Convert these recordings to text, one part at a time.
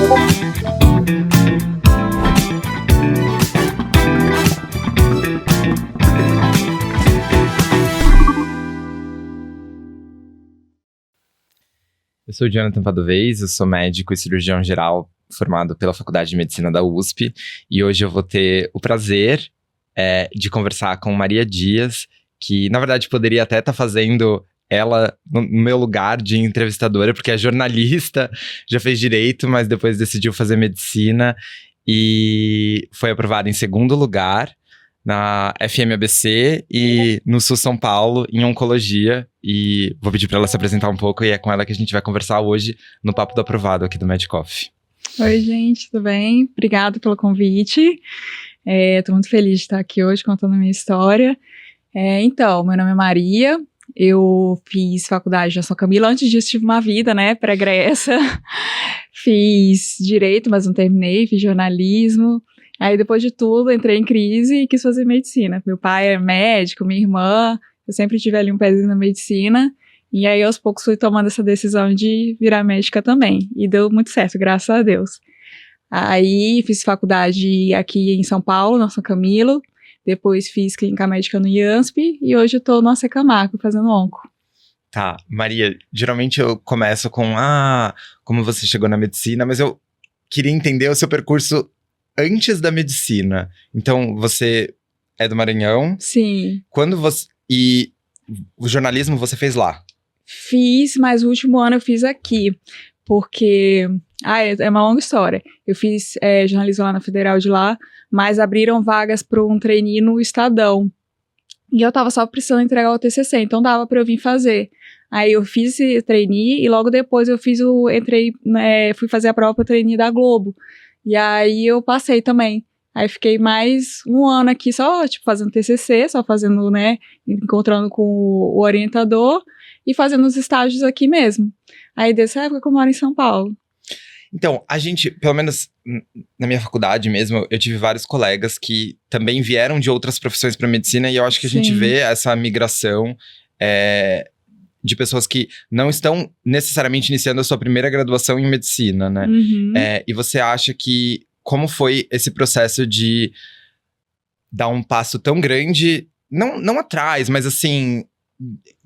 Eu sou o Jonathan Padovez, eu sou médico e cirurgião geral formado pela Faculdade de Medicina da USP e hoje eu vou ter o prazer de conversar com Maria Dias, que na verdade poderia até estar fazendo ela no meu lugar de entrevistadora, porque é jornalista, já fez direito, mas depois decidiu fazer medicina e foi aprovada em segundo lugar na FMABC e no Sul São Paulo, em oncologia. E vou pedir para ela se apresentar um pouco e é com ela que a gente vai conversar hoje no Papo do Aprovado aqui do MedCoff. Oi, gente, tudo bem? Obrigada pelo convite. Estou muito feliz de estar aqui hoje contando a minha história. Então, meu nome é Maria, eu fiz faculdade na São Camilo. Antes disso, tive uma vida, pregressa. Fiz direito, mas não terminei, fiz jornalismo. Aí, depois de tudo, entrei em crise e quis fazer medicina. Meu pai é médico, minha irmã, eu sempre tive ali um pezinho na medicina. E aí, aos poucos, fui tomando essa decisão de virar médica também. E deu muito certo, graças a Deus. Aí, fiz faculdade aqui em São Paulo, na São Camilo. Depois, fiz clínica médica no IANSP. E hoje eu tô no AC Camargo, fazendo onco. Tá, Maria, geralmente eu começo com, como você chegou na medicina, mas eu queria entender o seu percurso antes da medicina. Então, você é do Maranhão? Sim. E o jornalismo você fez lá? Fiz, mas o último ano eu fiz aqui. Porque... é uma longa história. Eu fiz jornalismo lá na Federal de lá, mas abriram vagas para um trainee no Estadão. E eu tava só precisando entregar o TCC, então dava para eu vir fazer. Aí eu fiz esse trainee e logo depois eu fui fazer a prova para o trainee da Globo. E aí eu passei também. Aí fiquei mais um ano aqui só, fazendo TCC, só fazendo, encontrando com o orientador e fazendo os estágios aqui mesmo. Aí dessa época que eu moro em São Paulo. Então, a gente, pelo menos na minha faculdade mesmo, eu tive vários colegas que também vieram de outras profissões para medicina e eu acho que a gente vê essa migração de pessoas que não estão necessariamente iniciando a sua primeira graduação em medicina, né? Uhum. E você acha que, como foi esse processo de dar um passo tão grande, não atrás, mas assim,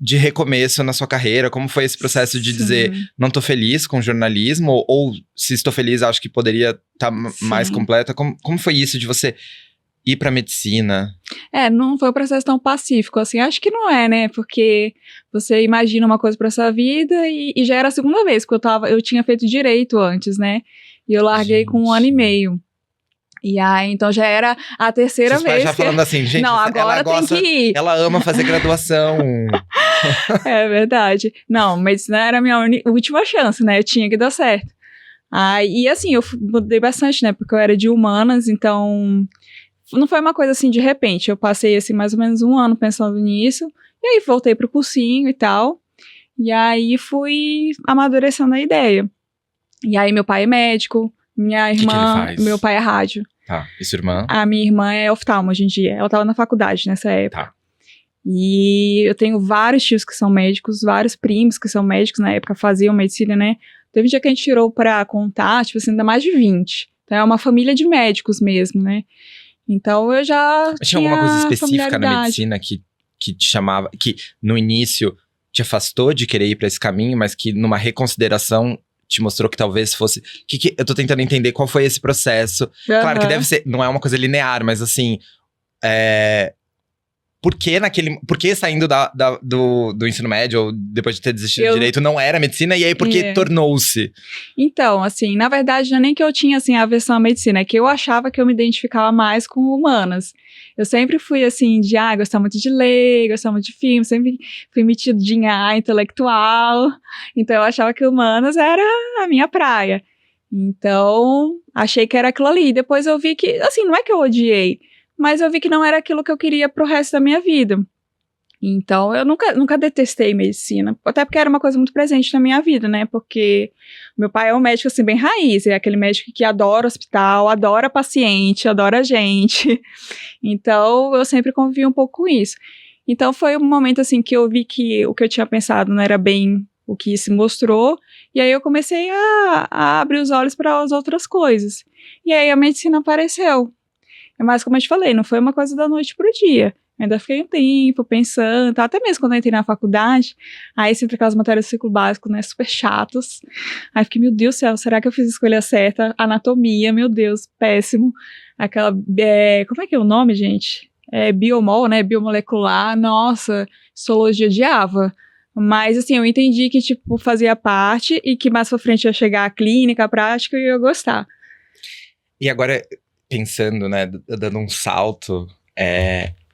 de recomeço na sua carreira? Como foi esse processo de dizer, não tô feliz com jornalismo? Ou se estou feliz, acho que poderia estar mais completa? Como foi isso de você ir pra medicina? Não foi um processo tão pacífico, assim, acho que não porque você imagina uma coisa pra sua vida e já era a segunda vez que eu tinha feito direito antes, e eu larguei com 1 ano e meio. E aí, então já era a terceira vez. Já falando assim, gente, não, agora tem que ir. Ela ama fazer graduação. É verdade. Não, medicina era a minha última chance, eu tinha que dar certo. E assim, eu mudei bastante, porque eu era de humanas, então não foi uma coisa assim de repente. Eu passei assim mais ou menos 1 ano pensando nisso, e aí voltei pro cursinho e tal, e aí fui amadurecendo a ideia. E aí meu pai é médico, minha irmã, que ele faz? Meu pai é rádio. Tá, e sua irmã? A minha irmã é oftalmo hoje em dia, ela tava na faculdade nessa época. Tá. E eu tenho vários tios que são médicos, vários primos que são médicos, na época faziam medicina, Teve um dia que a gente tirou pra contar, ainda mais de 20. Então é uma família de médicos mesmo, Então eu já tinha alguma coisa específica na medicina que te chamava, que no início te afastou de querer ir pra esse caminho, mas que numa reconsideração te mostrou que talvez fosse... eu tô tentando entender qual foi esse processo. Uhum. Claro que deve ser, não é uma coisa linear, mas assim... Por que saindo do ensino médio, ou depois de ter desistido de direito, não era medicina? E aí, por que tornou-se? Então, assim, na verdade, não é nem que eu tinha, assim, a aversão à medicina, é que eu achava que eu me identificava mais com humanas. Eu sempre fui, assim, de, gostar muito de ler, gostar muito de filme, sempre fui metidinha intelectual. Então, eu achava que humanas era a minha praia. Então, achei que era aquilo ali. E depois eu vi que, assim, não é que eu odiei, mas eu vi que não era aquilo que eu queria pro resto da minha vida. Então, eu nunca detestei medicina, até porque era uma coisa muito presente na minha vida, porque meu pai é um médico, assim, bem raiz, é aquele médico que adora hospital, adora paciente, adora gente. Então, eu sempre convivi um pouco com isso. Então, foi um momento, assim, que eu vi que o que eu tinha pensado não era bem o que se mostrou, e aí eu comecei a abrir os olhos para as outras coisas. E aí a medicina apareceu. Mas como eu te falei, não foi uma coisa da noite pro dia. Eu ainda fiquei um tempo pensando, até mesmo quando eu entrei na faculdade, aí sempre aquelas matérias do ciclo básico, né, super chatas. Aí fiquei, meu Deus do céu, será que eu fiz a escolha certa? Anatomia, meu Deus, péssimo. Aquela, como é que é o nome, gente? Biomol, né, biomolecular, nossa, histologia odiava. Mas, assim, eu entendi que, tipo, fazia parte e que mais pra frente ia chegar a clínica, a prática e eu ia gostar. E agora, pensando, né, dando um salto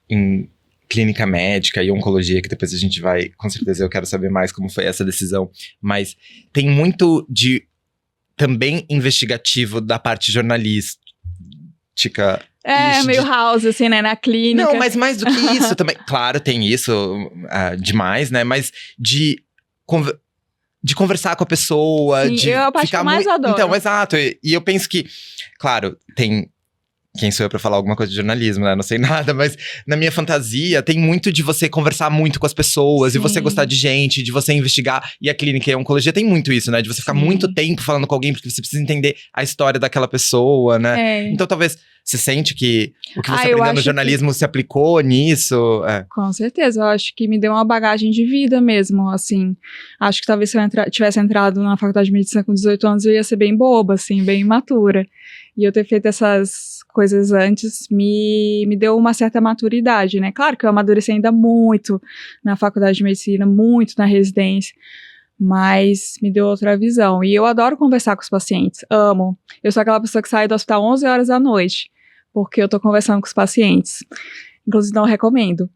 em clínica médica e oncologia, que depois a gente vai, com certeza eu quero saber mais como foi essa decisão, mas tem muito de também investigativo da parte jornalística. Meio house, assim, né, na clínica. Não, mas mais do que isso também. Claro, tem isso demais, né? Mas de conversar com a pessoa, Sim, de eu a parte ficar que eu mais muito. adoro. Então, exato. E eu penso que, claro, tem. Quem sou eu pra falar alguma coisa de jornalismo, né? Não sei nada, mas na minha fantasia tem muito de você conversar muito com as pessoas, Sim. e você gostar de gente, de você investigar. E a clínica e a oncologia tem muito isso, né? De você ficar Sim. muito tempo falando com alguém, porque você precisa entender a história daquela pessoa, né? Então talvez você sente que o que você aprendeu no jornalismo se aplicou nisso. Com certeza, eu acho que me deu uma bagagem de vida mesmo, assim. Acho que talvez se eu tivesse entrado na faculdade de medicina com 18 anos, eu ia ser bem boba, assim, bem imatura. E eu ter feito essas coisas antes me deu uma certa maturidade, né? Claro que eu amadureci ainda muito na faculdade de medicina, muito na residência, mas me deu outra visão. E eu adoro conversar com os pacientes, amo. Eu sou aquela pessoa que sai do hospital 11 horas da noite, porque eu tô conversando com os pacientes. Inclusive, não recomendo.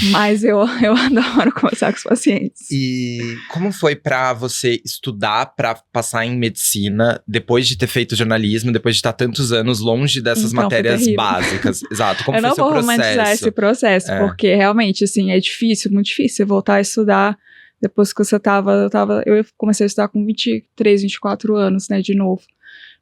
Mas eu adoro conversar com os pacientes. E como foi pra você estudar pra passar em medicina, depois de ter feito jornalismo, depois de estar tantos anos longe dessas matérias básicas? Exato, como foi seu processo? Eu não vou romantizar esse processo, porque realmente, assim, é difícil, muito difícil você voltar a estudar depois que você eu comecei a estudar com 23, 24 anos, né, de novo.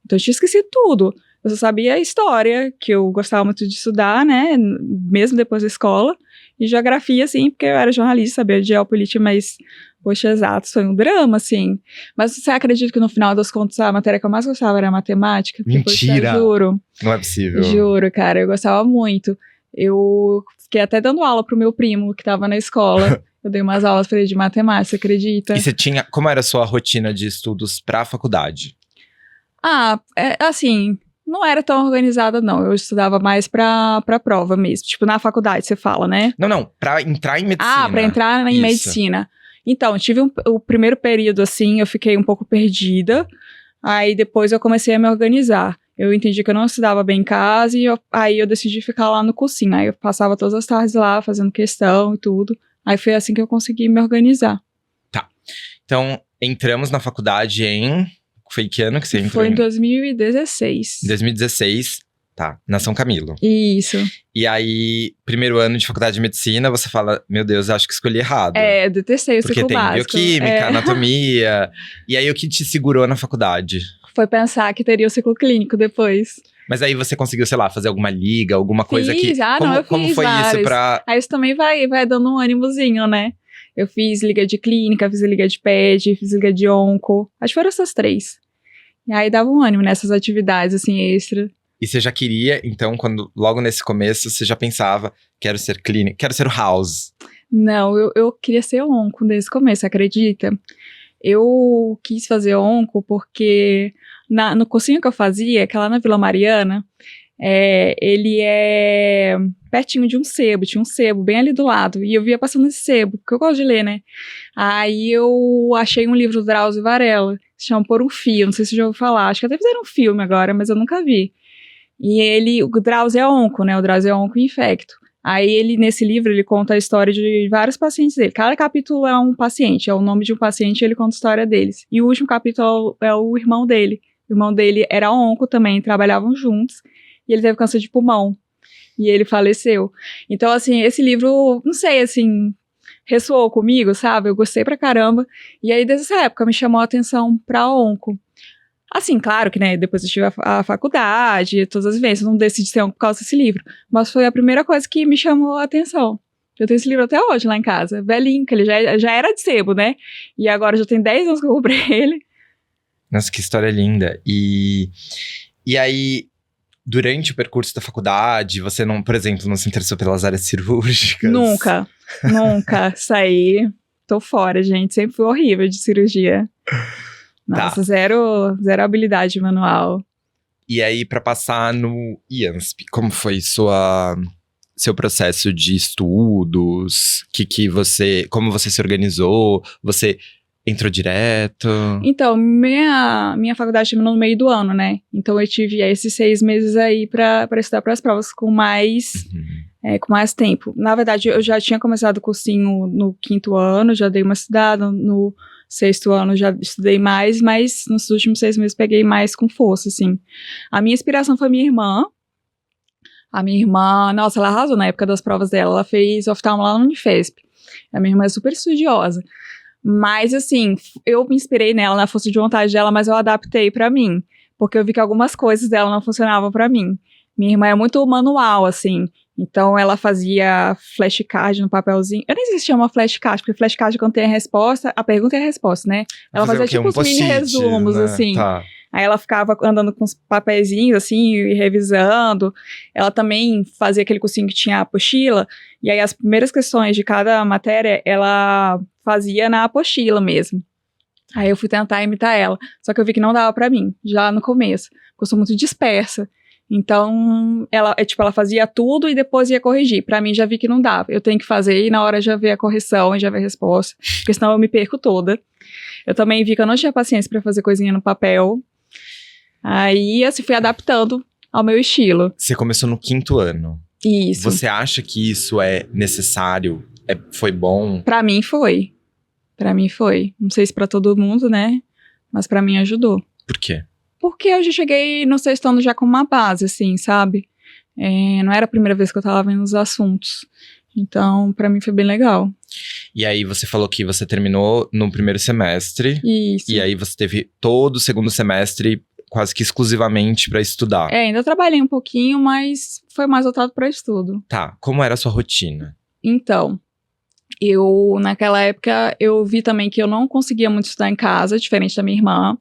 Então eu tinha esquecido tudo. Eu só sabia a história, que eu gostava muito de estudar, né, mesmo depois da escola, e geografia, assim, porque eu era jornalista, sabia de geopolítica, mas, poxa, exatos, foi um drama, assim. Mas você acredita que no final das contas a matéria que eu mais gostava era matemática? Mentira! Poxa, juro. Não é possível. Juro, cara, eu gostava muito. Eu fiquei até dando aula pro meu primo, que tava na escola. Eu dei umas aulas pra ele de matemática, você acredita? E você tinha, como era a sua rotina de estudos pra faculdade? Assim, não era tão organizada, não. Eu estudava mais pra prova mesmo. Tipo, na faculdade, você fala, né? Não. Pra entrar em medicina. Pra entrar em medicina. Então, tive o primeiro período, assim, eu fiquei um pouco perdida. Aí, depois eu comecei a me organizar. Eu entendi que eu não estudava bem em casa e aí eu decidi ficar lá no cursinho. Aí eu passava todas as tardes lá, fazendo questão e tudo. Aí foi assim que eu consegui me organizar. Tá. Então, entramos na faculdade em... Foi que ano que você entrou? Foi em 2016. 2016, tá, na São Camilo. Isso. E aí, primeiro ano de faculdade de medicina, você fala, meu Deus, acho que escolhi errado. Detestei o ciclo básico. Porque tem bioquímica, anatomia. E aí, o que te segurou na faculdade? Foi pensar que teria o ciclo clínico depois. Mas aí você conseguiu, sei lá, fazer alguma liga, alguma coisa que... Como foi vários. Isso pra... Aí isso também vai dando um ânimozinho, né? Eu fiz liga de clínica, fiz liga de ped, fiz liga de onco. Acho que foram essas 3. E aí dava um ânimo nessas atividades, assim, extra. E você já queria, então, logo nesse começo, você já pensava, quero ser clínica, quero ser o house? Não, eu queria ser onco desde o começo, acredita? Eu quis fazer onco porque no cursinho que eu fazia, que é lá na Vila Mariana, ele é pertinho de um sebo, tinha um sebo bem ali do lado, e eu via passando esse sebo, porque eu gosto de ler, né? Aí eu achei um livro do Drauzio Varela, se chama Por um Fio, não sei se você já ouviu falar, acho que até fizeram um filme agora, mas eu nunca vi. E o Drauzio é onco, né? O Drauzio é onco infecto. Aí ele, nesse livro, ele conta a história de vários pacientes dele. Cada capítulo é um paciente, é o nome de um paciente e ele conta a história deles. E o último capítulo é o irmão dele. O irmão dele era onco também, trabalhavam juntos. E ele teve câncer de pulmão. E ele faleceu. Então, assim, esse livro, não sei, assim, ressoou comigo, sabe? Eu gostei pra caramba. E aí, desde essa época, me chamou a atenção pra onco. Assim, claro que, né, depois eu tive a faculdade, todas as vezes, eu não decidi ser onco por causa desse livro. Mas foi a primeira coisa que me chamou a atenção. Eu tenho esse livro até hoje lá em casa, velhinho, que ele já era de sebo, né? E agora já tem 10 anos que eu comprei ele. Nossa, que história linda. E aí, durante o percurso da faculdade, você não, por exemplo, não se interessou pelas áreas cirúrgicas? Nunca. Saí. Tô fora, gente. Sempre fui horrível de cirurgia. Nossa, zero habilidade manual. E aí, pra passar no IANSP, como foi seu processo de estudos? Como você se organizou? Você entrou direto? Então, minha faculdade terminou no meio do ano, né? Então eu tive esses 6 meses aí pra estudar para as provas com mais tempo. Na verdade, eu já tinha começado o cursinho no 5º ano, já dei uma estudada. No 6º ano já estudei mais, mas nos últimos 6 meses peguei mais com força, assim. A minha inspiração foi minha irmã. A minha irmã, nossa, ela arrasou na época das provas dela. Ela fez oftalmo lá no Unifesp. A minha irmã é super estudiosa. Mas, assim, eu me inspirei nela, na força de vontade dela, mas eu adaptei pra mim. Porque eu vi que algumas coisas dela não funcionavam pra mim. Minha irmã é muito manual, assim. Então, ela fazia flashcard no papelzinho. Eu nem sei se chama flashcard, porque flashcard, quando tem a resposta, a pergunta é a resposta, né? Ela fazia tipo uns mini resumos, né? Assim. Tá. Aí ela ficava andando com os papeizinhos, assim, e revisando. Ela também fazia aquele cursinho que tinha a apostila. E aí, as primeiras questões de cada matéria, ela fazia na apostila mesmo. Aí eu fui tentar imitar ela. Só que eu vi que não dava pra mim, já no começo. Porque eu sou muito dispersa. Então, ela fazia tudo e depois ia corrigir. Pra mim, já vi que não dava. Eu tenho que fazer e na hora já ver a correção e já ver a resposta. Porque senão eu me perco toda. Eu também vi que eu não tinha paciência pra fazer coisinha no papel. Aí, assim, fui adaptando ao meu estilo. Você começou no 5º ano. Isso. Você acha que isso é necessário? Foi bom? Pra mim foi. Não sei se pra todo mundo, né? Mas pra mim ajudou. Por quê? Porque eu já cheguei no 6º ano já com uma base, assim, sabe? Não era a primeira vez que eu tava vendo os assuntos. Então, pra mim foi bem legal. E aí, você falou que você terminou no 1º semestre. Isso. E aí, você teve todo o 2º semestre quase que exclusivamente pra estudar. Ainda trabalhei um pouquinho, mas foi mais voltado pra estudo. Tá, como era a sua rotina? Então, naquela época, eu vi também que eu não conseguia muito estudar em casa, diferente da minha irmã.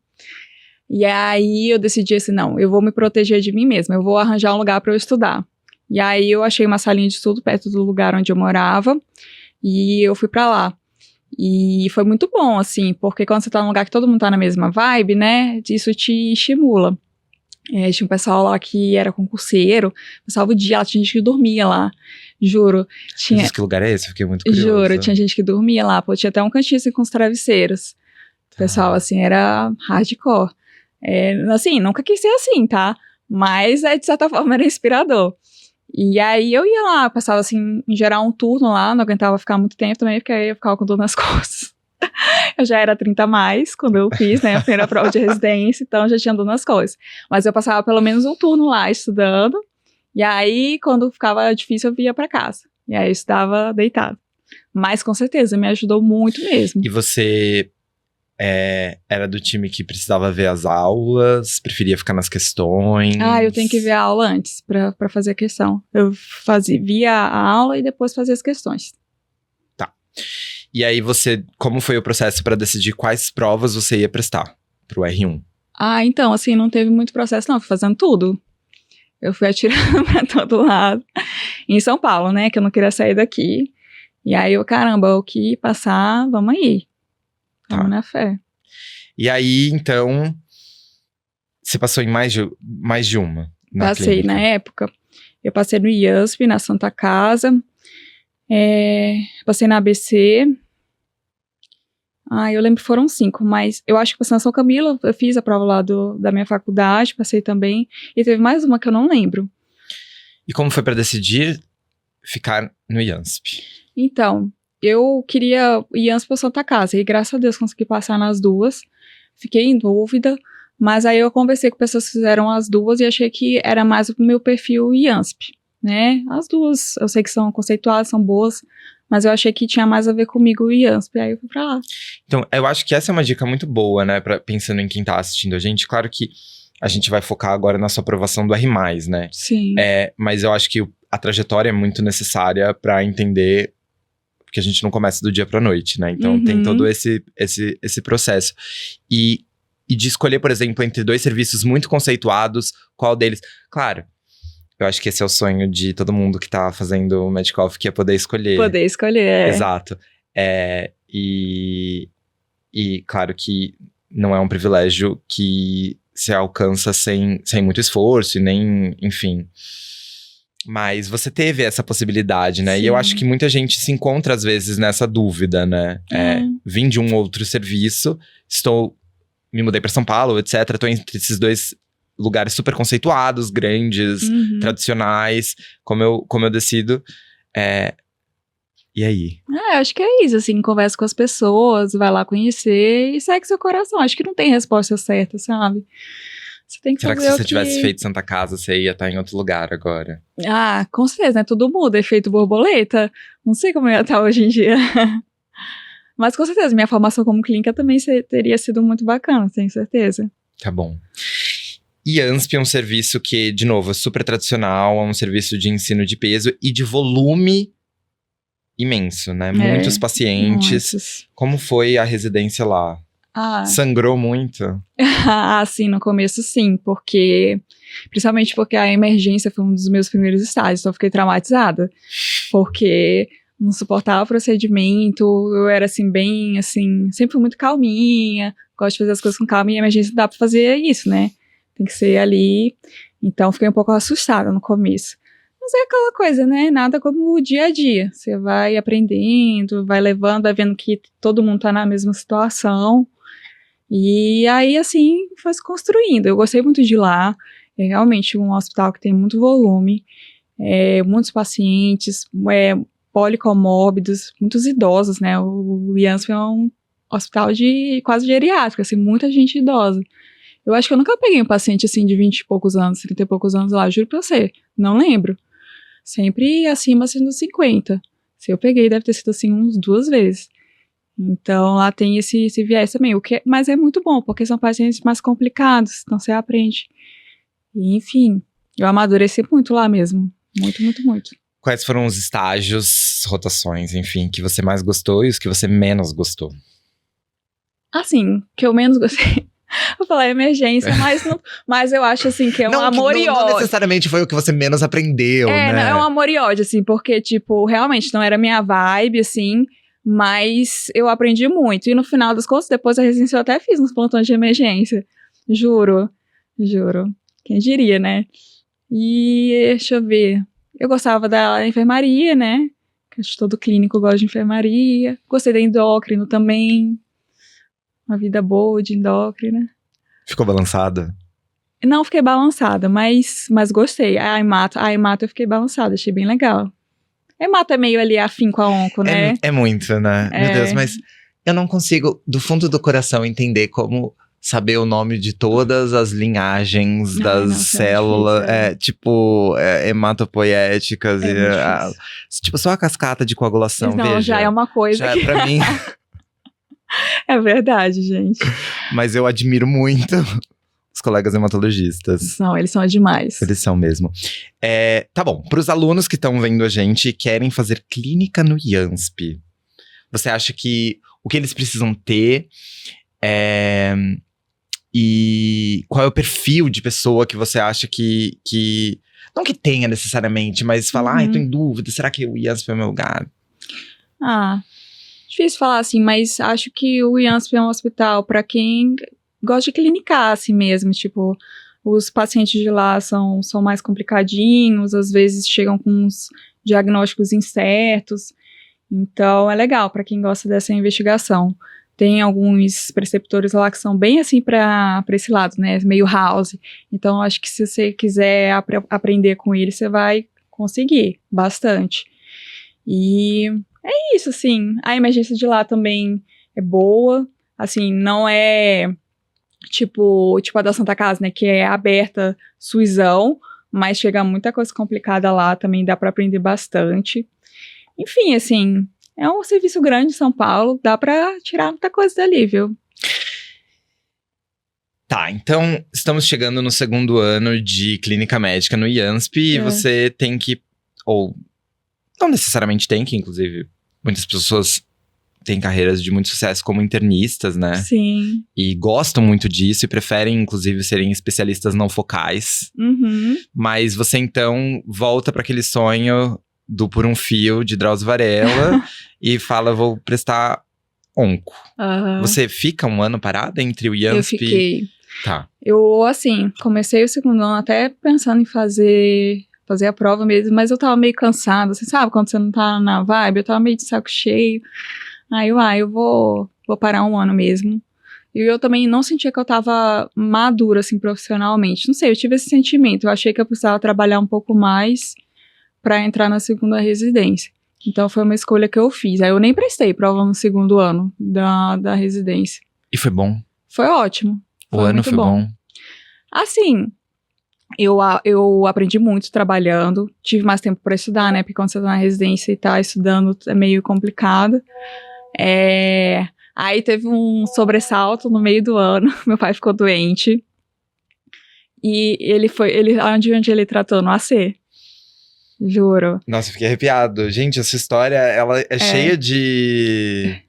E aí, eu decidi assim, não, eu vou me proteger de mim mesma, eu vou arranjar um lugar pra eu estudar. E aí, eu achei uma salinha de estudo perto do lugar onde eu morava, e eu fui pra lá. E foi muito bom, assim, porque quando você tá num lugar que todo mundo tá na mesma vibe, né, isso te estimula. Tinha um pessoal lá que era concurseiro, passava o dia, lá tinha gente que dormia lá, juro. Mas que lugar é esse? Eu fiquei muito curiosa. Juro, tinha gente que dormia lá, pô, tinha até um cantinho assim com os travesseiros. O pessoal, assim, era hardcore. Assim, nunca quis ser assim, tá? Mas, de certa forma, era inspirador. E aí, eu ia lá, passava, assim, em geral, um turno lá, não aguentava ficar muito tempo também, porque aí eu ficava com dor nas costas. Eu já era 30 a mais, quando eu fiz, né, a primeira prova de residência, então já tinha dor nas costas. Mas eu passava pelo menos um turno lá, estudando, e aí, quando ficava difícil, eu vinha pra casa. E aí, eu estudava deitado. Mas, com certeza, me ajudou muito mesmo. E você era do time que precisava ver as aulas, preferia ficar nas questões? Eu tenho que ver a aula antes, pra fazer a questão. Eu via a aula e depois fazia as questões. Tá. E aí como foi o processo para decidir quais provas você ia prestar pro R1? Então, assim, não teve muito processo não, fui fazendo tudo. Eu fui atirando pra todo lado. Em São Paulo, né, que eu não queria sair daqui. E aí caramba, o que passar, vamos aí. Vamos na fé. E aí, então, você passou em mais de uma? Passei, na época. Eu passei no IANSP, na Santa Casa. Passei na ABC. Eu lembro que foram 5, mas eu acho que passei na São Camilo, eu fiz a prova lá da minha faculdade, passei também. E teve mais uma que eu não lembro. E como foi para decidir ficar no IANSP? Então, eu queria IANSP ou Santa Casa, e graças a Deus consegui passar nas duas. Fiquei em dúvida, mas aí eu conversei com pessoas que fizeram as duas e achei que era mais o meu perfil IANSP, né? As duas, eu sei que são conceituadas, são boas, mas eu achei que tinha mais a ver comigo o IANSP, aí eu fui pra lá. Então, eu acho que essa é uma dica muito boa, né, pensando em quem tá assistindo a gente. Claro que a gente vai focar agora na sua aprovação do R+, né? Sim. Mas eu acho que a trajetória é muito necessária pra entender porque a gente não começa do dia pra noite, né? Então tem todo esse processo. E de escolher, por exemplo, entre 2 serviços muito conceituados, qual deles... Claro, eu acho que esse é o sonho de todo mundo que tá fazendo o Magic Off, que é poder escolher. Poder escolher, Exato. E claro que não é um privilégio que se alcança sem muito esforço e nem, enfim. Mas você teve essa possibilidade, né? Sim. E eu acho que muita gente se encontra, às vezes, nessa dúvida, né? Vim de um outro serviço, me mudei para São Paulo, etc. Tô entre esses 2 lugares super conceituados, grandes, tradicionais. Como eu decido. E aí? Acho que é isso, assim, conversa com as pessoas, vai lá conhecer e segue seu coração. Acho que não tem resposta certa, sabe? Você tem que Será que fazer se você tivesse feito Santa Casa, você ia estar em outro lugar agora? Com certeza, né? Tudo muda, efeito borboleta. Não sei como eu ia estar hoje em dia. Mas com certeza, minha formação como clínica também teria sido muito bacana, tenho certeza. Tá bom. IANSP é um serviço que, de novo, é super tradicional, é um serviço de ensino de peso e de volume imenso, né? Muitos pacientes. Muitos. Como foi a residência lá? Sangrou muito? Sim, no começo sim, principalmente porque a emergência foi um dos meus primeiros estágios, então eu fiquei traumatizada, porque não suportava o procedimento, eu era assim, bem assim, sempre fui muito calminha, gosto de fazer as coisas com calma, e a emergência não dá pra fazer isso, né? Tem que ser ali, então fiquei um pouco assustada no começo. Mas é aquela coisa, né? Nada como o dia a dia. Você vai aprendendo, vai levando, vai vendo que todo mundo tá na mesma situação. E aí, assim, foi se construindo. Eu gostei muito de ir lá. É realmente um hospital que tem muito volume, muitos pacientes, policomórbidos, muitos idosos, né? O IANSP é um hospital de quase geriátrico, assim, muita gente idosa. Eu acho que eu nunca peguei um paciente, assim, de 20 e poucos anos, 30 e poucos anos lá, juro pra você. Não lembro. Sempre acima, assim, dos 50. Se eu peguei, deve ter sido, assim, uns 2 vezes. Então, lá tem esse viés também. Mas é muito bom, porque são pacientes mais complicados, então você aprende. E, enfim, eu amadureci muito lá mesmo. Muito, muito, muito. Quais foram os estágios, rotações, enfim, que você mais gostou e os que você menos gostou? Assim, que eu menos gostei... Vou falar emergência, mas eu acho, assim, que é um amor e ódio. Não necessariamente foi o que você menos aprendeu, né? Não, é um amor e ódio, assim, porque, tipo, realmente não era minha vibe, assim, mas eu aprendi muito. E no final das contas, depois da residência, eu até fiz uns plantões de emergência. Juro. Quem diria, né? E, deixa eu ver, eu gostava da enfermaria, né? Acho que todo clínico gosta de enfermaria. Gostei da endócrino também. Uma vida boa de endócrina. Ficou balançada? Não fiquei balançada, mas gostei. A hemato eu fiquei balançada, achei bem legal. A hemato é meio ali afim com a onco, né? É muito, né? Meu Deus, mas eu não consigo, do fundo do coração, entender como saber o nome de todas as linhagens das células. Hematopoéticas. Tipo, só a cascata de coagulação, não, já é uma coisa. Já pra mim... É verdade, gente. Mas eu admiro muito os colegas hematologistas. Não, eles são demais. Eles são mesmo. Tá bom, para os alunos que estão vendo a gente e querem fazer clínica no IANSP, você acha que o que eles precisam ter e qual é o perfil de pessoa que você acha que não que tenha necessariamente, mas falar, tô em dúvida, será que o IANSP é o meu lugar? Difícil falar assim, mas acho que o IANSP é um hospital para quem gosta de clinicar assim mesmo, tipo, os pacientes de lá são mais complicadinhos, às vezes chegam com uns diagnósticos incertos, então é legal para quem gosta dessa investigação. Tem alguns preceptores lá que são bem assim para esse lado, né, meio house, então acho que se você quiser aprender com ele, você vai conseguir bastante. E é isso, assim, a emergência de lá também é boa, assim, não é tipo a da Santa Casa, né, que é aberta, suizão, mas chega muita coisa complicada lá, também dá para aprender bastante. Enfim, assim, é um serviço grande em São Paulo, dá para tirar muita coisa dali, viu? Tá, então estamos chegando no 2º ano de clínica médica no IANSP e você tem que, ou não necessariamente tem que, inclusive, muitas pessoas têm carreiras de muito sucesso como internistas, né? Sim. E gostam muito disso e preferem, inclusive, serem especialistas não focais. Uhum. Mas você, então, volta para aquele sonho do Por um Fio, de Drauzio Varela, e fala, vou prestar onco. Aham. Você fica um ano parada entre o Eu IANSP? fiquei. Tá. Eu, assim, comecei o segundo ano até pensando em fazer a prova mesmo, mas eu tava meio cansada, você sabe, quando você não tá na vibe, eu tava meio de saco cheio. Aí eu vou parar um ano mesmo. E eu também não sentia que eu tava madura, assim, profissionalmente. Não sei, eu tive esse sentimento, eu achei que eu precisava trabalhar um pouco mais pra entrar na segunda residência. Então foi uma escolha que eu fiz. Aí eu nem prestei prova no segundo ano da residência. E foi bom? Foi ótimo. O ano foi bom? Assim, eu aprendi muito trabalhando, tive mais tempo para estudar, né? Porque quando você tá na residência e tá estudando é meio complicado. Aí teve um sobressalto no meio do ano, meu pai ficou doente. E onde ele tratou? No AC. Juro. Nossa, eu fiquei arrepiado. Gente, essa história, ela é cheia de...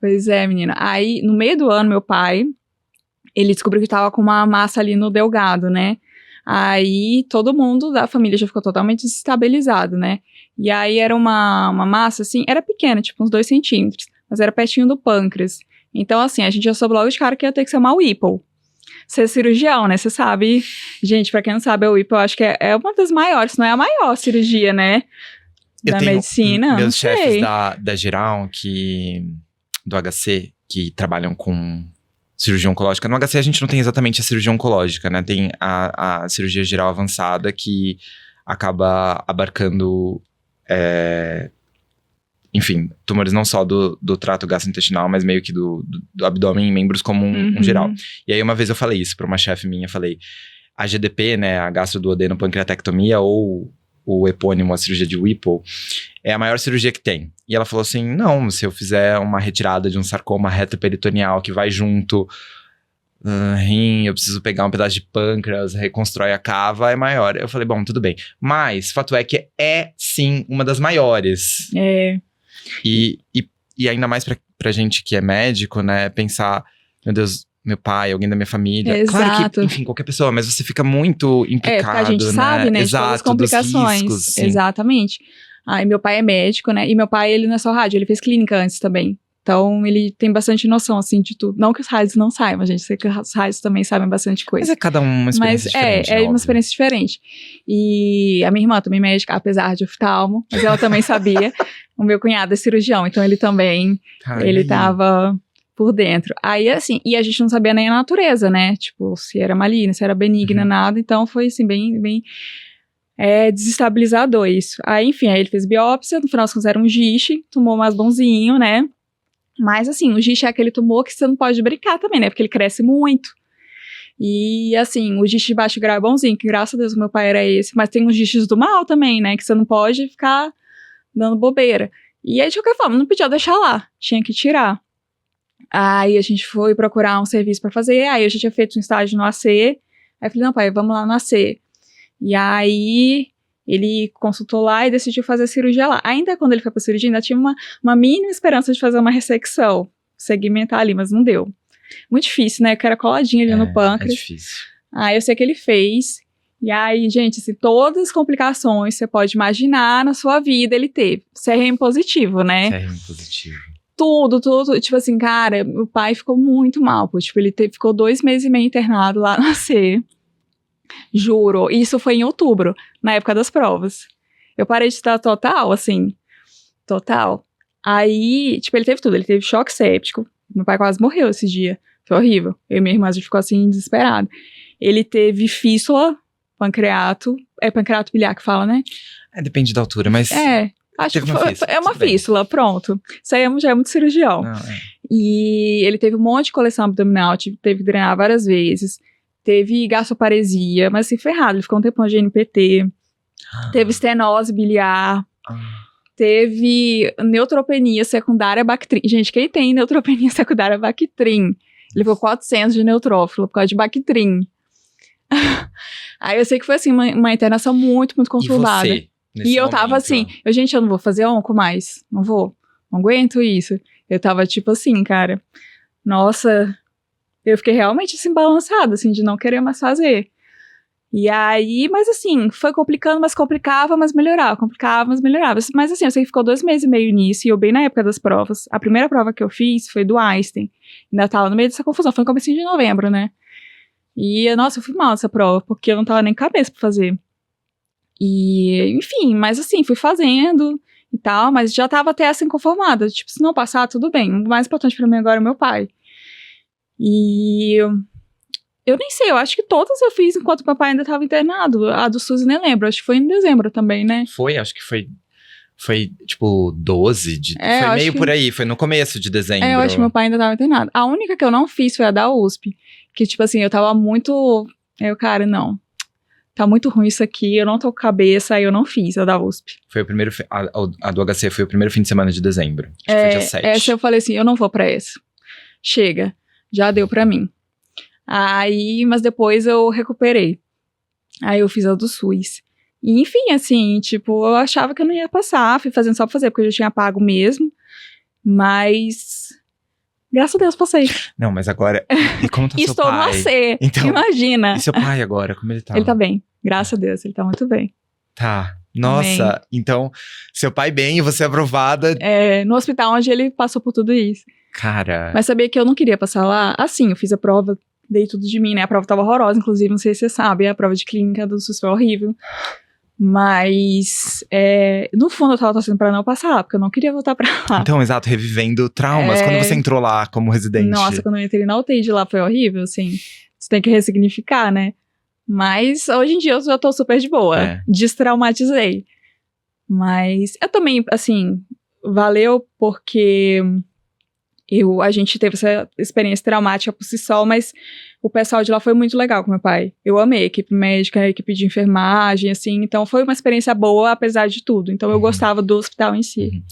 Pois é, menina. Aí, no meio do ano, meu pai, ele descobriu que tava com uma massa ali no delgado, né? Aí, todo mundo da família já ficou totalmente desestabilizado, né? E aí, era uma massa, assim, era pequena, tipo uns 2 centímetros, mas era pertinho do pâncreas. Então, assim, a gente já soube logo de cara que ia ter que ser uma Whipple. Ser cirurgião, né? Você sabe. Gente, pra quem não sabe, a Whipple eu acho que é uma das maiores, se não é a maior cirurgia, né? Da medicina. Meus chefes da Geral, do HC, que trabalham com cirurgia oncológica. No HC a gente não tem exatamente a cirurgia oncológica, né? Tem a cirurgia geral avançada que acaba abarcando, enfim, tumores não só do trato gastrointestinal, mas meio que do abdômen e membros como um geral. E aí uma vez eu falei isso pra uma chefe minha, falei, a GDP, né, a gastroduodenopancreatectomia, ou o epônimo, a cirurgia de Whipple, é a maior cirurgia que tem. E ela falou assim, não, se eu fizer uma retirada de um sarcoma retroperitoneal que vai junto rim, eu preciso pegar um pedaço de pâncreas, reconstrói a cava, é maior. Eu falei, bom, tudo bem. Mas, fato é que é, sim, uma das maiores. E ainda mais pra gente que é médico, né, pensar, meu Deus, meu pai, alguém da minha família. Exato. Claro que, enfim, qualquer pessoa, mas você fica muito implicado, porque a gente sabe, né, Exato, de todas as complicações. dos riscos, sim. Exatamente. Aí meu pai é médico, né, e meu pai, ele não é só rádio, ele fez clínica antes também. Então, ele tem bastante noção, assim, de tudo. Não que os rádios não saibam, a gente sei que os rádios também sabem bastante coisa. Mas é cada uma experiência diferente, é uma experiência diferente. E a minha irmã também é médica, apesar de oftalmo, mas ela também sabia. O meu cunhado é cirurgião, então ele também, ele tava por dentro. Aí, assim, e a gente não sabia nem a natureza, né? Tipo, se era maligna, se era benigna, nada. Então, foi, assim, bem desestabilizador isso. Aí, enfim, aí ele fez biópsia, no final das contas era um giste, tomou mais bonzinho, né? Mas, assim, o giste é aquele tumor que você não pode brincar também, né? Porque ele cresce muito. E, assim, o giste de baixo grau é bonzinho, que graças a Deus o meu pai era esse. Mas tem os gistes do mal também, né? Que você não pode ficar dando bobeira. E aí, de qualquer forma, não podia deixar lá. Tinha que tirar. Aí a gente foi procurar um serviço pra fazer. Aí eu já tinha feito um estágio no AC. Aí eu falei, não, pai, vamos lá no AC. E aí ele consultou lá e decidiu fazer a cirurgia lá. Ainda quando ele foi pra cirurgia, ainda tinha uma mínima esperança de fazer uma ressecção, segmentar ali, mas não deu. Muito difícil, né? Que era coladinho ali no pâncreas. É difícil. Aí eu sei que ele fez. E aí, gente, assim, todas as complicações que você pode imaginar na sua vida ele teve. CRM positivo, né? CRM positivo. Tudo. Tipo assim, cara, meu pai ficou muito mal, pô. Tipo, ele ficou 2 meses e meio internado lá no AC. Juro. Isso foi em outubro, na época das provas. Eu parei de estudar total, assim. Total. Aí, tipo, ele teve tudo. Ele teve choque séptico. Meu pai quase morreu esse dia. Foi horrível. Eu e minha irmã, a gente ficou assim, desesperado. Ele teve fístula, pancreato. É pancreato biliar que fala, né? Depende da altura, mas... Acho que é uma fístula, pronto. Isso aí já é muito cirurgião. Não, E ele teve um monte de coleção abdominal, teve que drenar várias vezes. Teve gastroparesia, mas assim, ferrado. Ele ficou um tempão de NPT. Teve estenose biliar. Teve neutropenia secundária Bactrim. Gente, quem tem neutropenia secundária Bactrim? Ele ficou 400 de neutrófilo por causa de Bactrim. Aí eu sei que foi assim, uma internação muito, muito conturbada. E você? nesse E eu tava momento. assim, gente, eu não vou fazer onco mais. Não vou. Não aguento isso. Eu tava tipo assim, cara. Nossa, eu fiquei realmente assim, balançada, assim, de não querer mais fazer. E aí, mas assim, foi complicando, mas complicava, mas melhorava. Complicava, mas melhorava. Mas assim, eu sei que ficou 2 meses e meio nisso, e eu bem na época das provas. A primeira prova que eu fiz foi do Einstein. Ainda tava no meio dessa confusão, foi no comecinho de novembro, né? E, nossa, eu fui mal nessa prova, porque eu não tava nem cabeça pra fazer. E, enfim, mas assim, fui fazendo e tal, mas já tava até assim conformada. Tipo, se não passar, tudo bem. O mais importante pra mim agora é o meu pai. E eu nem sei, eu acho que todas eu fiz enquanto meu pai ainda tava internado. A do SUS eu nem lembro, acho que foi em dezembro também, né? Foi, acho que foi tipo 12 de. É, eu foi acho meio que- por aí, foi no começo de dezembro. É, eu acho que meu pai ainda tava internado. A única que eu não fiz foi a da USP. Que, tipo assim, eu tava muito. Cara, não. Tá muito ruim isso aqui, eu não tô com cabeça, aí eu não fiz a da USP. Foi o primeiro. A do HC foi o primeiro fim de semana de dezembro. Acho que foi dia 7. Essa eu falei assim, eu não vou pra essa. Chega, já deu pra mim. Aí, mas depois eu recuperei. Aí eu fiz a do SUS. E, enfim, assim, tipo, eu achava que eu não ia passar, fui fazendo só pra fazer, porque eu já tinha pago mesmo. Mas, graças a Deus, passei. Não, mas agora. E como tá E seu estou no pai? AC, Então, imagina. E seu pai agora, como ele tá? Ele tá bem, graças a Deus, ele tá muito bem. Tá. Nossa, então, seu pai bem e você aprovada. No hospital onde ele passou por tudo isso. Cara. Mas sabia que eu não queria passar lá? Assim, eu fiz a prova, dei tudo de mim, né? A prova tava horrorosa, inclusive, não sei se você sabe, a prova de clínica do SUS foi horrível. Mas, no fundo, eu tava torcendo pra não passar, porque eu não queria voltar pra lá. Então, exato, revivendo traumas. Quando você entrou lá como residente. Nossa, quando eu entrei na UTI de lá foi horrível, assim. Você tem que ressignificar, né? Mas hoje em dia eu já tô super de boa. É. Destraumatizei. Mas eu também, assim, valeu porque a gente teve essa experiência traumática por si só, mas o pessoal de lá foi muito legal com meu pai. Eu amei a equipe médica, a equipe de enfermagem, assim. Então foi uma experiência boa, apesar de tudo. Então eu gostava do hospital em si.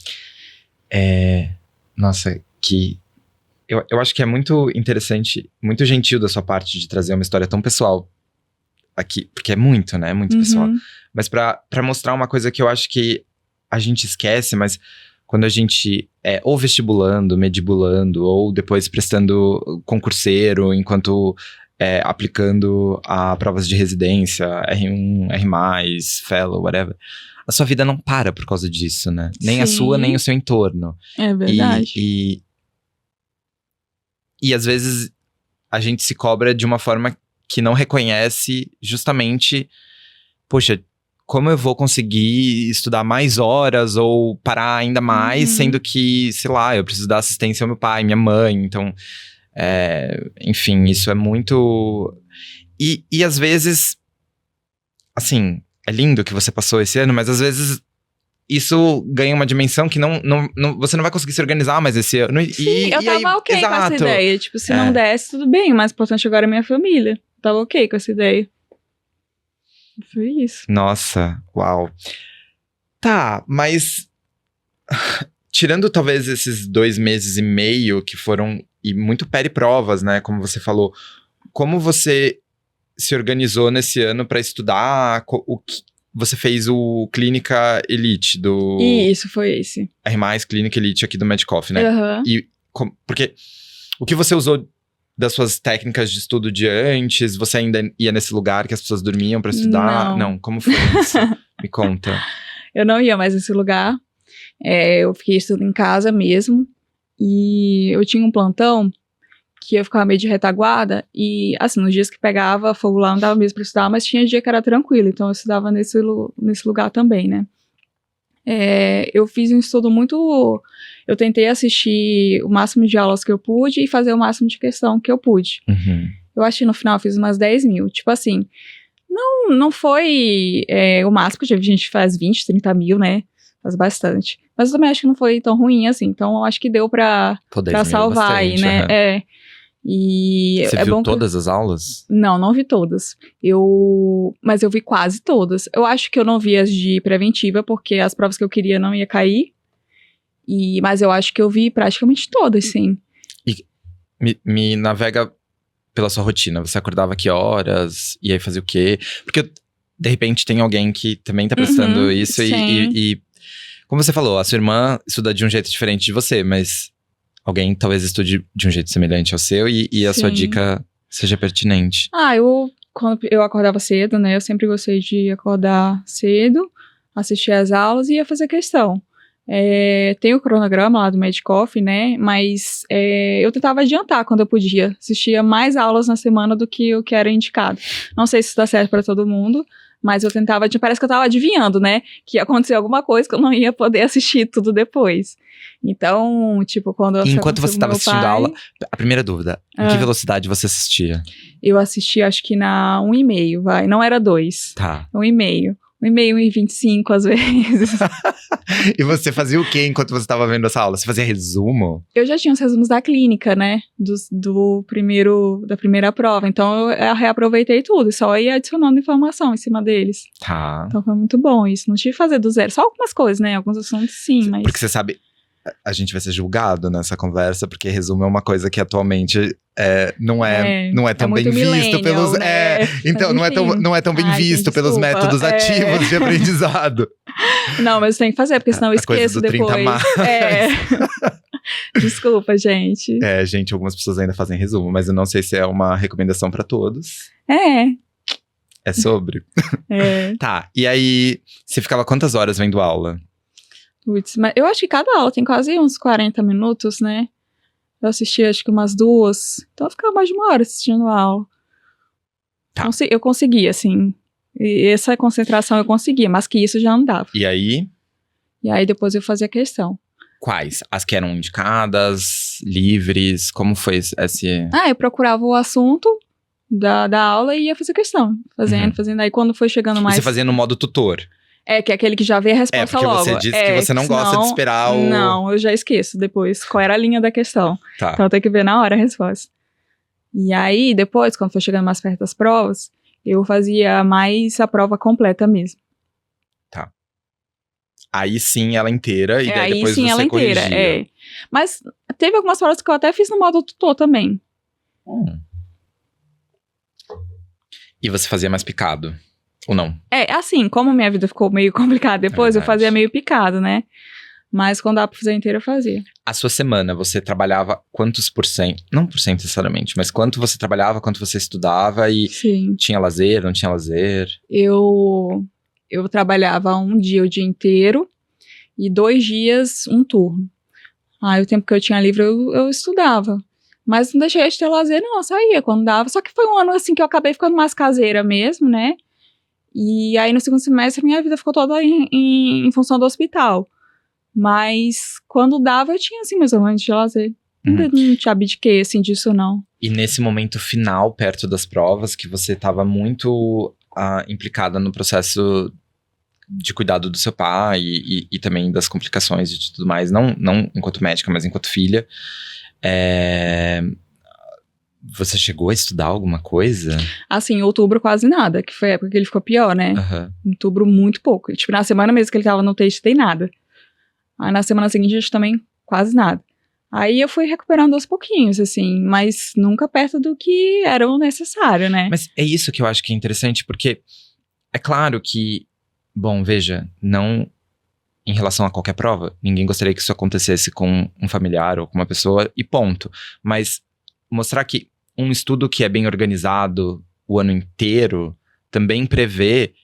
Nossa, que. Eu acho que é muito interessante, muito gentil da sua parte de trazer uma história tão pessoal aqui, porque é muito, né? Muito pessoal. Mas pra mostrar uma coisa que eu acho que a gente esquece, mas quando a gente ou vestibulando, medibulando, ou depois prestando concurseiro, enquanto aplicando a provas de residência, R1, R+, Fellow, whatever, a sua vida não para por causa disso, né? Nem a Sim. sua, nem o seu entorno. É verdade. E às vezes a gente se cobra de uma forma que não reconhece justamente, poxa, como eu vou conseguir estudar mais horas ou parar ainda mais, sendo que, sei lá, eu preciso dar assistência ao meu pai, minha mãe, então, enfim, isso é muito... E às vezes, assim, é lindo que você passou esse ano, mas às vezes isso ganha uma dimensão que você não vai conseguir se organizar mais esse ano. Sim, eu tava ok com essa exato. ideia. Tipo, se não desse, tudo bem. O mais importante agora é minha família. Eu tava ok com essa ideia. Foi isso. Nossa, uau. Tá, mas tirando talvez esses 2 meses e meio que foram e muito périprovas, né? Como você falou, como você se organizou nesse ano pra estudar? Você fez o Clínica Elite do... Isso, foi esse. R+, Clínica Elite aqui do Medcoff, né? Aham. Porque o que você usou das suas técnicas de estudo de antes? Você ainda ia nesse lugar que as pessoas dormiam pra estudar? Não. Como foi isso? Me conta. Eu não ia mais nesse lugar. Eu fiquei estudando em casa mesmo. E eu tinha um plantão que eu ficava meio de retaguarda. E, assim, nos dias que pegava fogo lá, não dava mesmo pra estudar, mas tinha dia que era tranquilo. Então, eu estudava nesse lugar também, né? Eu fiz um estudo muito... Eu tentei assistir o máximo de aulas que eu pude e fazer o máximo de questão que eu pude. Eu acho que no final eu fiz umas 10 mil. Tipo assim, não foi o máximo, porque a gente faz 20, 30 mil, né? Faz bastante. Mas eu também acho que não foi tão ruim assim. Então eu acho que deu pra salvar aí, né? E você viu todas as aulas? Não vi todas. Mas eu vi quase todas. Eu acho que eu não vi as de preventiva, porque as provas que eu queria não ia cair. Mas eu acho que eu vi praticamente todas, sim. E me navega pela sua rotina. Você acordava que horas? E aí fazia o quê? Porque de repente tem alguém que também tá prestando isso sim. e como você falou, a sua irmã estuda de um jeito diferente de você, mas alguém talvez estude de um jeito semelhante ao seu e a sua Sim. dica seja pertinente. Quando eu acordava cedo, né? Eu sempre gostei de acordar cedo, assistir às aulas e ia fazer questão. Tem o cronograma lá do Medicoff, né? Mas eu tentava adiantar quando eu podia. Assistia mais aulas na semana do que o que era indicado. Não sei se isso dá certo para todo mundo, mas eu tentava, parece que eu tava adivinhando, né? Que ia acontecer alguma coisa que eu não ia poder assistir tudo depois. Então, tipo, quando eu Enquanto você estava assistindo a aula, a primeira dúvida, em que velocidade você assistia? Eu assisti, acho que na 1,5, vai. Não era 2. Tá. 1,5. 1,5, 1,25 às vezes. E você fazia o quê enquanto você estava vendo essa aula? Você fazia resumo? Eu já tinha os resumos da clínica, né? Da primeira prova. Então, eu reaproveitei tudo. E só ia adicionando informação em cima deles. Tá. Então, foi muito bom isso. Não tive que fazer do zero. Só algumas coisas, né? Alguns assuntos, sim, mas... Porque você sabe, a gente vai ser julgado nessa conversa, porque resumo é uma coisa que atualmente não é tão bem visto pelos... Né? Então, não é tão bem visto pelos métodos ativos de aprendizado. Não, mas tem que fazer, porque senão eu esqueço depois. 30 mais. Desculpa, gente. Gente, algumas pessoas ainda fazem resumo, mas eu não sei se é uma recomendação pra todos. É sobre? Tá, e aí, você ficava quantas horas vendo aula? Putz, mas eu acho que cada aula tem quase uns 40 minutos, né? Eu assisti acho que umas 2. Então eu ficava mais de 1 hora assistindo a aula. Tá. Eu conseguia, assim. E essa concentração eu conseguia, mas que isso já não dava. E aí? E aí depois eu fazia questão. Quais? As que eram indicadas, livres? Como foi esse... Eu procurava o assunto da aula e ia fazer questão. Fazendo. Aí quando foi chegando mais... Você fazia no modo tutor? Que é aquele que já vê a resposta porque logo. Você disse que você não gosta de esperar o... Não, eu já esqueço depois qual era a linha da questão. Tá. Então eu tenho que ver na hora a resposta. E aí, depois, quando foi chegando mais perto das provas, eu fazia mais a prova completa mesmo. Tá. Aí sim ela inteira, e daí aí depois sim você ela inteira, corrigia. Mas teve algumas provas que eu até fiz no modo tutor também. E você fazia mais picado? Ou não? Assim, como minha vida ficou meio complicada depois, eu fazia meio picado, né? Mas quando dava pra fazer inteira, eu fazia. A sua semana, você trabalhava quantos por cento? Não por cento necessariamente, mas quanto você trabalhava, quanto você estudava e Sim. Tinha lazer, não tinha lazer? Eu trabalhava um dia o dia inteiro e 2 dias um turno. O tempo que eu tinha livre eu estudava. Mas não deixei de ter lazer, não, eu saía quando dava. Só que foi um ano assim que eu acabei ficando mais caseira mesmo, né? E aí no segundo semestre minha vida ficou toda em função do hospital. Mas quando dava eu tinha assim meus momentos de lazer. Não te abdiquei assim disso não. E nesse momento final, perto das provas, que você estava muito implicada no processo de cuidado do seu pai e também das complicações e de tudo mais, não enquanto médica, mas enquanto filha, você chegou a estudar alguma coisa? Assim, em outubro quase nada, que foi a época que ele ficou pior, né? Em outubro muito pouco. Tipo, na semana mesmo que ele tava no texto, tem nada. Aí na semana seguinte, a gente também quase nada. Aí eu fui recuperando aos pouquinhos, assim, mas nunca perto do que era o necessário, né? Mas é isso que eu acho que é interessante, porque é claro que, bom, veja, não em relação a qualquer prova, ninguém gostaria que isso acontecesse com um familiar ou com uma pessoa e ponto. Mas mostrar que um estudo que é bem organizado o ano inteiro também prevê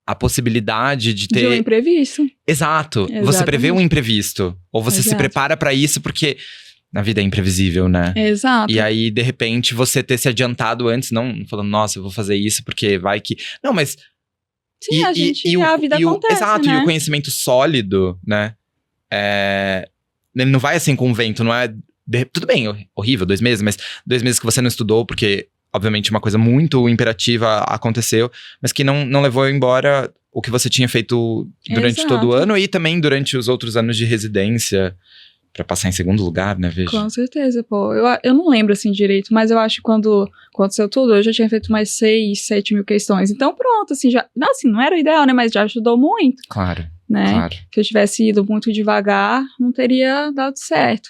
a possibilidade de ter... De um imprevisto. Exato. Exatamente. Você prevê um imprevisto. Ou você se prepara pra isso porque na vida é imprevisível, né? Exato. E aí, de repente, você ter se adiantado antes, não falando, nossa, eu vou fazer isso porque vai que... Não, mas... Sim, a vida acontece, exato, né? E o conhecimento sólido, né? Ele não vai assim com o vento, não é... Tudo bem, horrível, 2 meses, mas 2 meses que você não estudou porque... Obviamente, uma coisa muito imperativa aconteceu, mas que não levou embora o que você tinha feito durante todo o ano e também durante os outros anos de residência, pra passar em segundo lugar, né, veja? Com certeza, pô. Eu não lembro, assim, direito, mas eu acho que quando aconteceu tudo, eu já tinha feito mais 6, 7 mil questões. Então, pronto, assim, já... Assim, não era o ideal, né, mas já ajudou muito. Claro, né? Claro. Se eu tivesse ido muito devagar, não teria dado certo.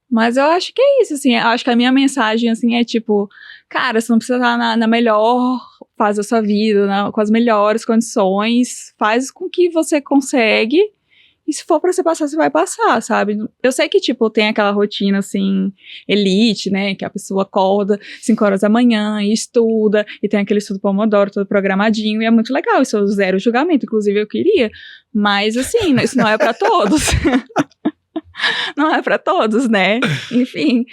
Mas eu acho que é isso, assim, eu acho que a minha mensagem, assim, é tipo, cara, você não precisa estar na melhor faz a sua vida, né, com as melhores condições, faz com que você consegue. E se for pra você passar, você vai passar, sabe? Eu sei que, tipo, tem aquela rotina, assim, elite, né? Que a pessoa acorda 5 horas da manhã e estuda, e tem aquele estudo Pomodoro todo programadinho, e é muito legal, isso é zero julgamento, inclusive eu queria. Mas, assim, isso não é pra todos. Não é pra todos, né? Enfim.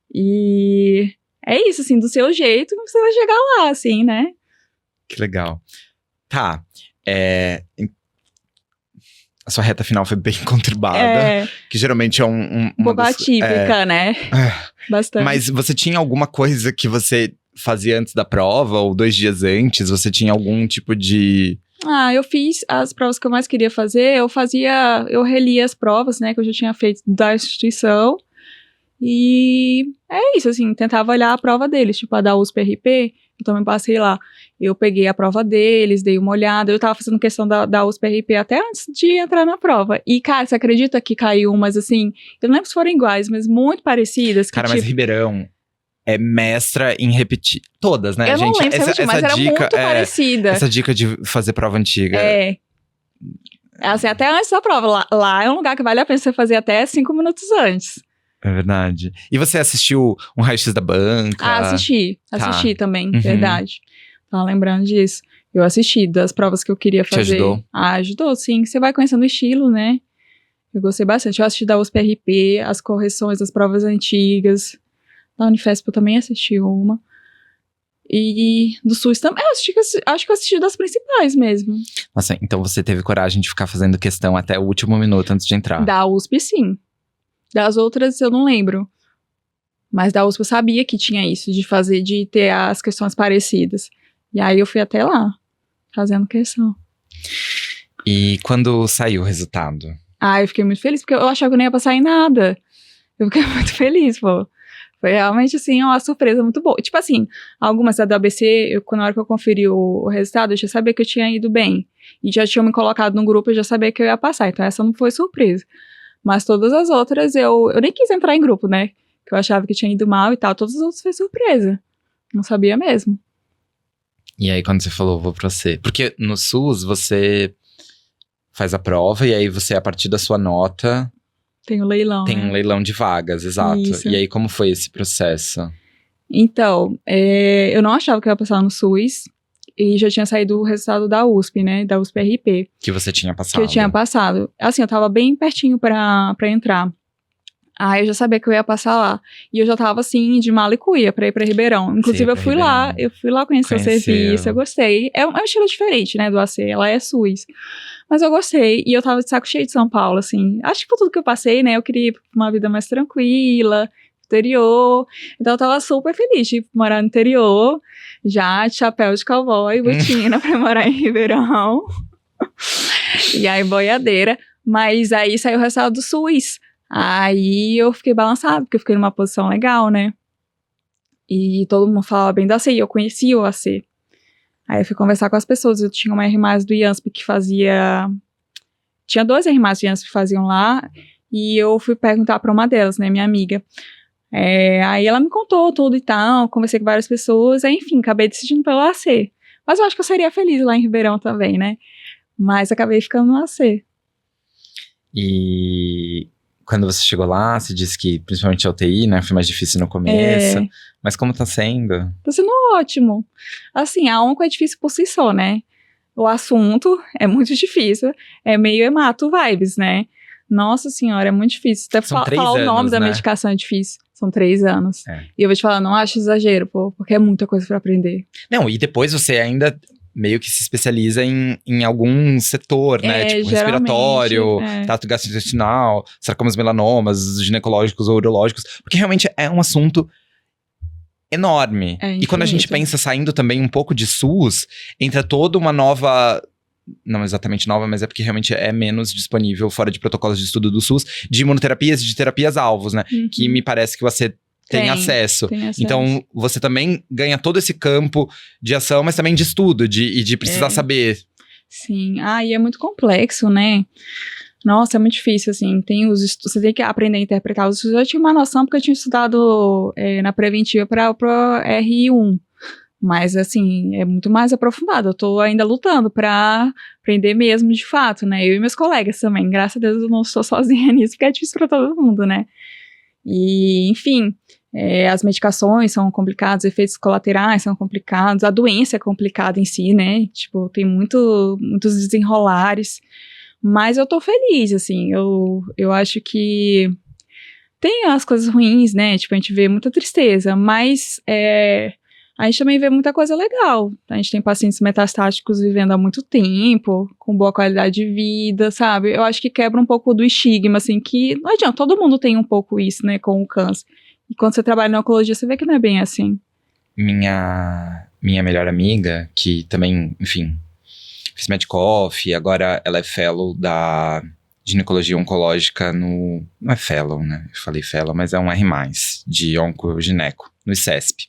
E é isso, assim, do seu jeito, você vai chegar lá, assim, né? Que legal. Tá. A sua reta final foi bem conturbada, que geralmente é um pouco atípica, né? Bastante. Mas você tinha alguma coisa que você fazia antes da prova, ou 2 dias antes? Você tinha algum tipo de... Eu fiz as provas que eu mais queria fazer, eu relia as provas, né, que eu já tinha feito da instituição, e é isso, assim, tentava olhar a prova deles, tipo a da USP-RP, eu também passei lá. Eu peguei a prova deles, dei uma olhada. Eu tava fazendo questão da USP-RP até antes de entrar na prova. E, cara, você acredita que caiu umas, assim... Eu não lembro se foram iguais, mas muito parecidas. Cara, mas Ribeirão é mestra em repetir. Todas, né, eu gente? Eu não lembro, mas era muito parecida. Essa dica de fazer prova antiga. Assim, até antes da prova. Lá é um lugar que vale a pena você fazer até 5 minutos antes. É verdade. E você assistiu um raio-x da banca? Assisti também, verdade. Tava lembrando disso. Eu assisti das provas que eu queria fazer. Te ajudou? Ajudou, sim. Você vai conhecendo o estilo, né? Eu gostei bastante. Eu assisti da USP-RP, as correções das provas antigas. Da Unifesp eu também assisti uma. E do SUS também. Acho que eu assisti das principais mesmo. Nossa, então você teve coragem de ficar fazendo questão até o último minuto antes de entrar? Da USP, sim. Das outras eu não lembro. Mas da USP eu sabia que tinha isso, de ter as questões parecidas. E aí eu fui até lá, fazendo questão. E quando saiu o resultado? Eu fiquei muito feliz, porque eu achava que eu não ia passar em nada. Eu fiquei muito feliz, pô. Foi realmente, assim, uma surpresa muito boa. Tipo assim, algumas da do ABC, na hora que eu conferi o resultado, eu já sabia que eu tinha ido bem. E já tinham me colocado no grupo, eu já sabia que eu ia passar. Então essa não foi surpresa. Mas todas as outras, eu nem quis entrar em grupo, né? Que eu achava que tinha ido mal e tal. Todas as outras foi surpresa. Não sabia mesmo. E aí, quando você falou, vou pra você... Porque no SUS, você faz a prova e aí você, a partir da sua nota... Tem o leilão, Tem um leilão de vagas, exato. Isso. E aí, como foi esse processo? Então, eu não achava que eu ia passar no SUS. E já tinha saído o resultado da USP, né? Da USP-RP. Que você tinha passado. Que eu tinha passado. Assim, eu tava bem pertinho pra entrar. Aí eu já sabia que eu ia passar lá. E eu já tava, assim, de mala e cuia pra ir pra Ribeirão. Inclusive, eu fui lá conhecer o serviço, eu gostei. É um estilo diferente, né, do AC. Ela é SUS. Mas eu gostei. E eu tava de saco cheio de São Paulo, assim. Acho que por tudo que eu passei, né, eu queria ir pra uma vida mais tranquila, interior. Então eu tava super feliz de morar no interior, já de chapéu de cowboy, botina pra morar em Ribeirão. E aí, boiadeira. Mas aí saiu o resultado do SUS. Aí eu fiquei balançada, porque eu fiquei numa posição legal, né? E todo mundo falava bem do AC, e eu conhecia o AC. Aí eu fui conversar com as pessoas, eu tinha uma R+, do IANSP que fazia... Tinha 2 R+, do IANSP que faziam lá, e eu fui perguntar pra uma delas, né, minha amiga. Aí ela me contou tudo e tal, conversei com várias pessoas, aí enfim, acabei decidindo pelo AC. Mas eu acho que eu seria feliz lá em Ribeirão também, né? Mas acabei ficando no AC. E... Quando você chegou lá, você disse que principalmente a UTI, né, foi mais difícil no começo. Mas como tá sendo? Tá sendo ótimo. Assim, a onco é difícil por si só, né? O assunto é muito difícil. É meio hemato vibes, né? Nossa senhora, é muito difícil. Até falar o nome da medicação é difícil. São 3 anos. E eu vou te falar, não acho exagero, pô, porque é muita coisa pra aprender. Não, e depois você ainda... meio que se especializa em algum setor, né? Tipo, respiratório, trato gastrointestinal, sarcomas melanomas, ginecológicos ou urológicos. Porque realmente é um assunto enorme. E quando a gente pensa saindo também um pouco de SUS, entra toda uma nova... Não exatamente nova, mas é porque realmente é menos disponível fora de protocolos de estudo do SUS, de imunoterapias e de terapias-alvos, né? Que me parece que você... Tem acesso. Então, você também ganha todo esse campo de ação, mas também de estudo, de precisar saber. Sim. E é muito complexo, né? Nossa, é muito difícil, assim. Você tem que aprender a interpretar os estudos. Eu tinha uma noção, porque eu tinha estudado na preventiva para o RI1, Mas, assim, é muito mais aprofundado. Eu tô ainda lutando pra aprender mesmo, de fato, né? Eu e meus colegas também. Graças a Deus eu não estou sozinha nisso, porque é difícil pra todo mundo, né? E, enfim, as medicações são complicadas, os efeitos colaterais são complicados, a doença é complicada em si, né? Tipo, tem muitos desenrolares. Mas eu tô feliz, assim. Eu acho que tem as coisas ruins, né? Tipo, a gente vê muita tristeza, mas a gente também vê muita coisa legal. A gente tem pacientes metastáticos vivendo há muito tempo, com boa qualidade de vida, sabe? Eu acho que quebra um pouco do estigma, assim, que não adianta, todo mundo tem um pouco isso, né, com o câncer. E quando você trabalha na oncologia, você vê que não é bem assim. Minha melhor amiga, que também, enfim, fez Medicoff, agora ela é fellow da ginecologia oncológica no... Não é fellow, né? Eu falei fellow, mas é um R+, de oncogineco, no ICESP.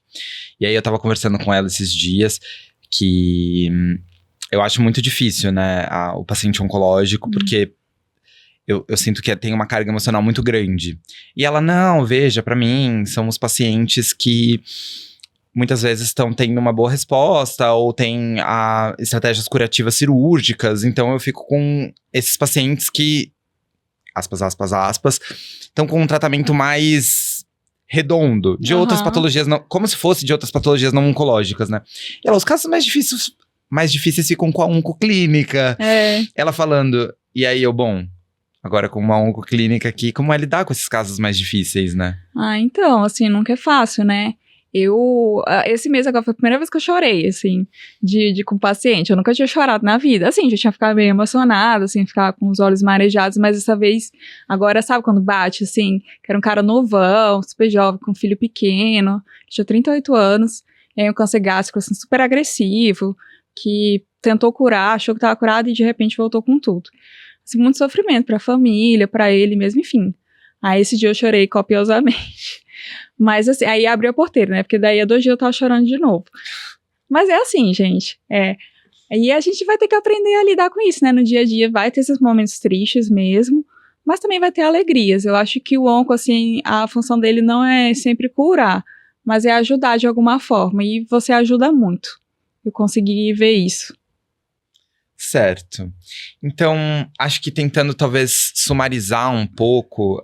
E aí eu tava conversando com ela esses dias que eu acho muito difícil, né, o paciente oncológico, porque eu sinto que tem uma carga emocional muito grande. E ela, não, veja, pra mim, são os pacientes que muitas vezes estão tendo uma boa resposta ou têm estratégias curativas cirúrgicas. Então eu fico com esses pacientes que, aspas, estão com um tratamento mais redondo, de outras patologias, não, como se fosse de outras patologias não oncológicas, né? E ela, os casos mais difíceis ficam com a oncoclínica. Ela falando, e aí bom, agora com uma oncoclínica aqui, como é lidar com esses casos mais difíceis, né? Então, assim, nunca é fácil, né? Esse mês agora foi a primeira vez que eu chorei, assim, com paciente. Eu nunca tinha chorado na vida. Assim, já tinha ficado meio emocionada, assim, ficar com os olhos marejados, mas dessa vez, agora, sabe quando bate, assim, que era um cara novão, super jovem, com um filho pequeno, tinha 38 anos, e aí um câncer gástrico, assim, super agressivo, que tentou curar, achou que tava curado e de repente voltou com tudo. Assim, muito sofrimento pra família, pra ele mesmo, enfim. Aí esse dia eu chorei copiosamente. Mas assim, aí abriu a porteira, né? Porque daí a 2 dias eu tava chorando de novo. Mas é assim, gente. E a gente vai ter que aprender a lidar com isso, né? No dia a dia vai ter esses momentos tristes mesmo, mas também vai ter alegrias. Eu acho que o onco, assim, a função dele não é sempre curar, mas é ajudar de alguma forma. E você ajuda muito. Eu consegui ver isso. Certo. Então, acho que tentando talvez sumarizar um pouco,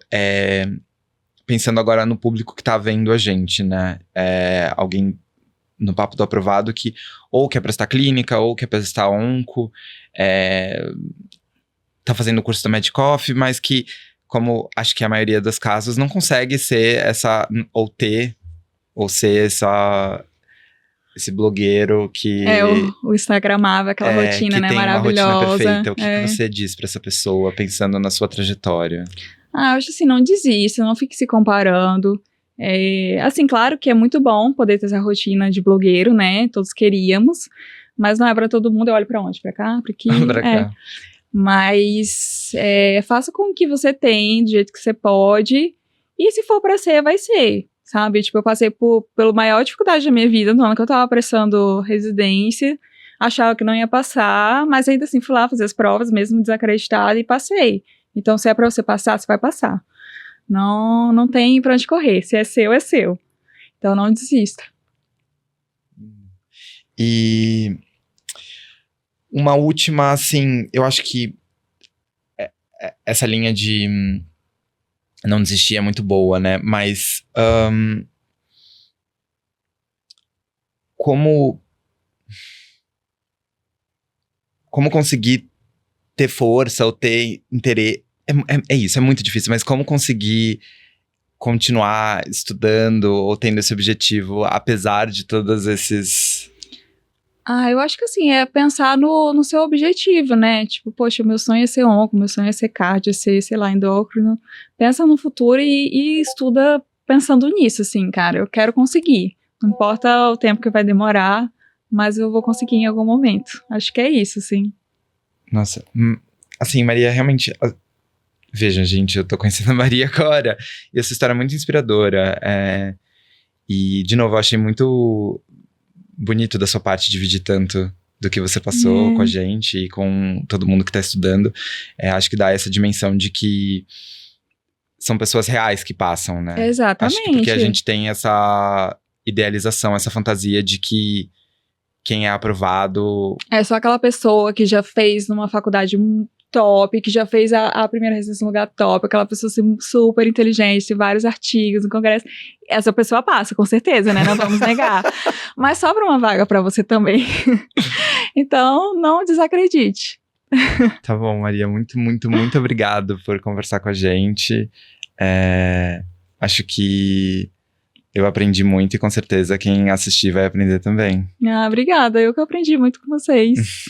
pensando agora no público que tá vendo a gente, né? Alguém no Papo do Aprovado que ou quer prestar clínica, ou quer prestar onco, tá fazendo o curso da Medicoff, mas que, como acho que a maioria dos casos, não consegue ser esse blogueiro que... o instagramável, aquela rotina, que né, tem maravilhosa. uma rotina perfeita. O que você diz pra essa pessoa, pensando na sua trajetória? Eu acho assim, não desista, não fique se comparando. Assim, claro que é muito bom poder ter essa rotina de blogueiro, né, todos queríamos, mas não é pra todo mundo. Eu olho pra onde? Pra cá? Pra aqui? Pra cá. Mas faça com o que você tem, do jeito que você pode, e se for pra ser, vai ser. Sabe, tipo, eu passei pela maior dificuldade da minha vida no ano que eu tava prestando residência, achava que não ia passar, mas ainda assim fui lá fazer as provas, mesmo desacreditada, e passei. Então, se é pra você passar, você vai passar. Não tem pra onde correr, se é seu, é seu. Então, não desista. E uma última, assim, eu acho que essa linha de não desistir é muito boa, né? Mas como conseguir ter força ou ter interesse? É isso, é muito difícil, mas como conseguir continuar estudando ou tendo esse objetivo, apesar de todos esses... Eu acho que assim, é pensar no seu objetivo, né? Tipo, poxa, meu sonho é ser onco, meu sonho é ser cardio, é ser, sei lá, endócrino. Pensa no futuro e estuda pensando nisso, assim, cara, eu quero conseguir. Não importa o tempo que vai demorar, mas eu vou conseguir em algum momento. Acho que é isso, assim. Nossa, assim, Maria, realmente... Veja, gente, eu tô conhecendo a Maria agora, e essa história é muito inspiradora. E, de novo, eu achei muito bonito da sua parte dividir tanto do que você passou com a gente e com todo mundo que tá estudando. Acho que dá essa dimensão de que são pessoas reais que passam, né? Exatamente. Acho que porque a gente tem essa idealização, essa fantasia de que quem é aprovado. É só aquela pessoa que já fez numa faculdade top, que já fez a primeira residência num lugar top, aquela pessoa assim, super inteligente, tem vários artigos no congresso. Essa pessoa passa, com certeza, né? Não vamos negar. Mas sobra uma vaga para você também. Então, não desacredite. Tá bom, Maria, muito, muito, muito obrigado por conversar com a gente. Acho que eu aprendi muito e com certeza quem assistir vai aprender também. Ah, obrigada, eu que aprendi muito com vocês.